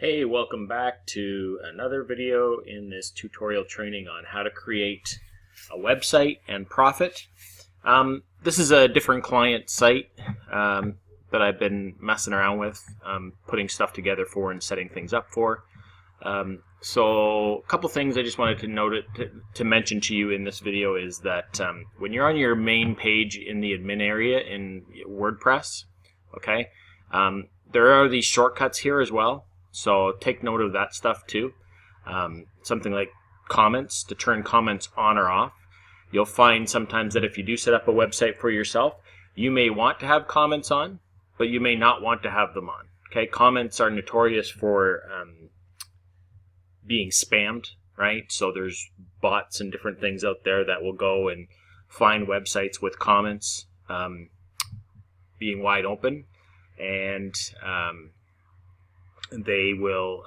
Hey, welcome back to another video in this tutorial training on how to create a website and profit. This is a different client site that I've been messing around with, putting stuff together for and setting things up for. So a couple things I just wanted to mention to you in this video is that when you're on your main page in the admin area in WordPress, okay, there are these shortcuts here as well. So take note of that stuff too. Something like comments, to turn comments on or off. You'll find sometimes that if you do set up a website for yourself, you may want to have comments on, but you may not want to have them on. Okay, comments are notorious for being spammed, right? So there's bots and different things out there that will go and find websites with comments being wide open, and they will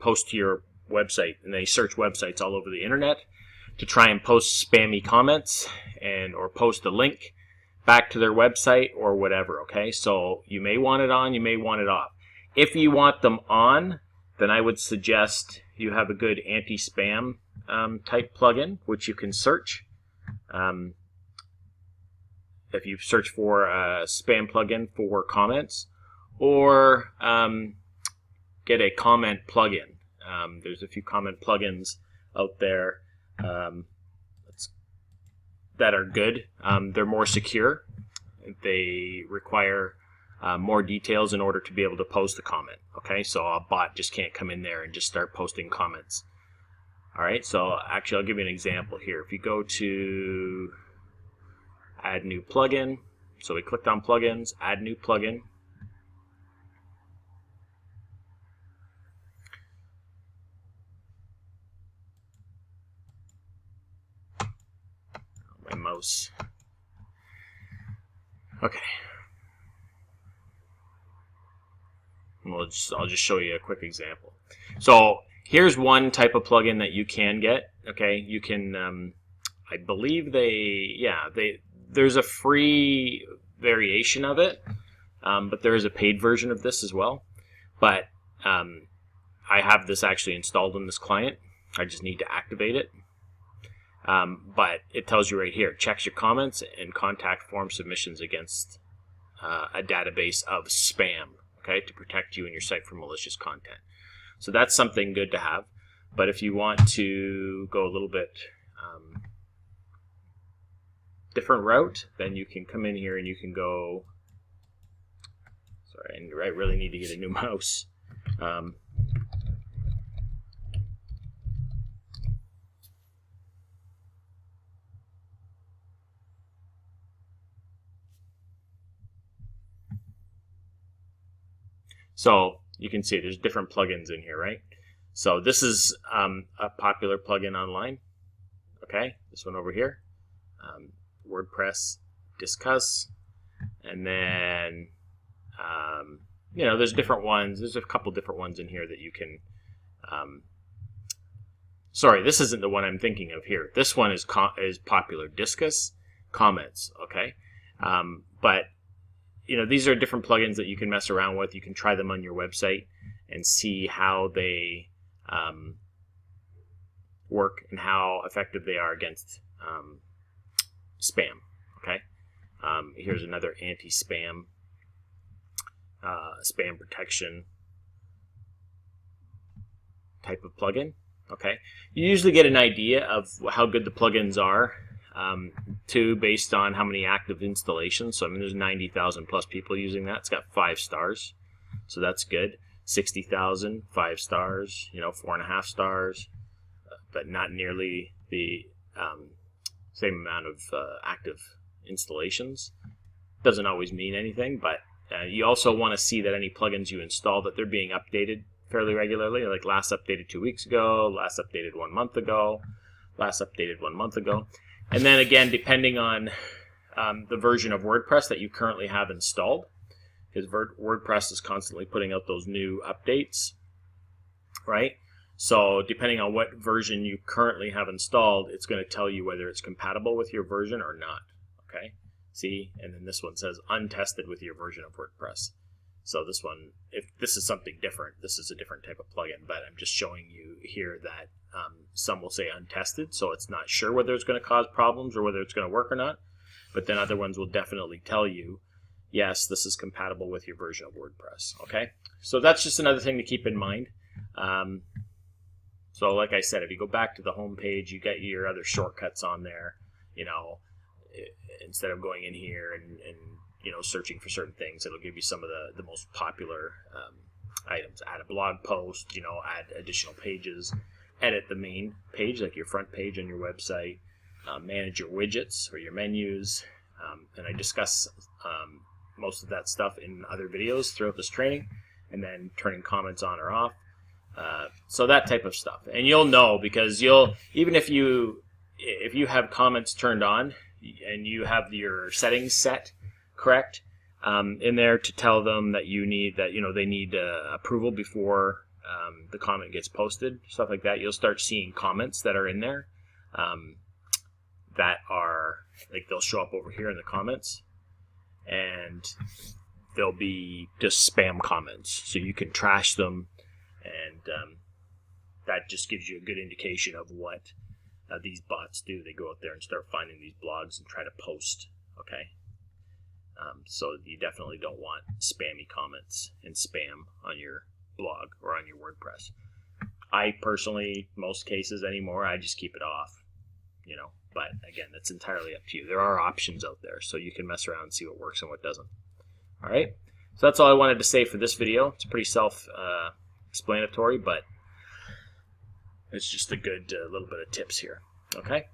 post to your website, and they search websites all over the internet to try and post spammy comments or post a link back to their website or whatever. Okay, so you may want it on, you may want it off. If you want them on, then I would suggest you have a good anti-spam type plugin, which you can search. If you search for a spam plugin for comments, or get a comment plugin. There's a few comment plugins out there that are good. They're more secure. They require more details in order to be able to post a comment. Okay, so a bot just can't come in there and just start posting comments. All right, so actually I'll give you an example here. If you go to add new plugin, so we clicked on plugins, add new plugin. My mouse. Okay. I'll just show you a quick example. So here's one type of plugin that you can get. Okay, you can. I believe there's a free variation of it, but there is a paid version of this as well. But I have this actually installed on this client. I just need to activate it. But it tells you right here, checks your comments and contact form submissions against a database of spam, okay, to protect you and your site from malicious content. So that's something good to have. But if you want to go a little bit different route, then you can come in here and you can go, sorry, I really need to get a new mouse. So you can see there's different plugins in here, right? So this is a popular plugin online. Okay, this one over here, WordPress Discuss, and then there's different ones. There's a couple different ones in here that you can. Sorry, this isn't the one I'm thinking of here. This one is popular, Discuss Comments. Okay, but these are different plugins that you can mess around with. You can try them on your website and see how they work and how effective they are against spam. Okay, here's another anti-spam spam protection type of plugin. Okay, you usually get an idea of how good the plugins are based on how many active installations. So I mean, there's 90,000 plus people using that. It's got 5 stars, so that's good. 60,000, 5 stars, 4.5 stars, but not nearly the same amount of active installations. Doesn't always mean anything, but you also want to see that any plugins you install, that they're being updated fairly regularly, like last updated 2 weeks ago, last updated 1 month ago, last updated 1 month ago. And then again, depending on the version of WordPress that you currently have installed, because WordPress is constantly putting out those new updates, right? So depending on what version you currently have installed, it's going to tell you whether it's compatible with your version or not. Okay, see, and then this one says untested with your version of WordPress. So this one, if this is something different, this is a different type of plugin, but I'm just showing you here that some will say untested, so it's not sure whether it's going to cause problems or whether it's going to work or not. But then other ones will definitely tell you, yes, this is compatible with your version of WordPress. Okay, so that's just another thing to keep in mind. So like I said, if you go back to the home page, you got your other shortcuts on there. You know, instead of going in here and you know, searching for certain things, it'll give you some of the most popular items. Add a blog post, you know, add additional pages, edit the main page, like your front page on your website, manage your widgets or your menus, and I discuss most of that stuff in other videos throughout this training, and then turning comments on or off. So that type of stuff. And you'll know, because even if you have comments turned on and you have your settings set correct in there to tell them that they need approval before the comment gets posted, stuff like that, you'll start seeing comments that are in there that are like, they'll show up over here in the comments, and they'll be just spam comments, so you can trash them, and that just gives you a good indication of what these bots do. They go out there and start finding these blogs and try to post. Okay, so you definitely don't want spammy comments and spam on your blog or on your WordPress. I personally, most cases anymore, I just keep it off, you know, but again, that's entirely up to you. There are options out there, so you can mess around and see what works and what doesn't. All right, so that's all I wanted to say for this video. It's pretty self-explanatory, but it's just a good little bit of tips here. Okay.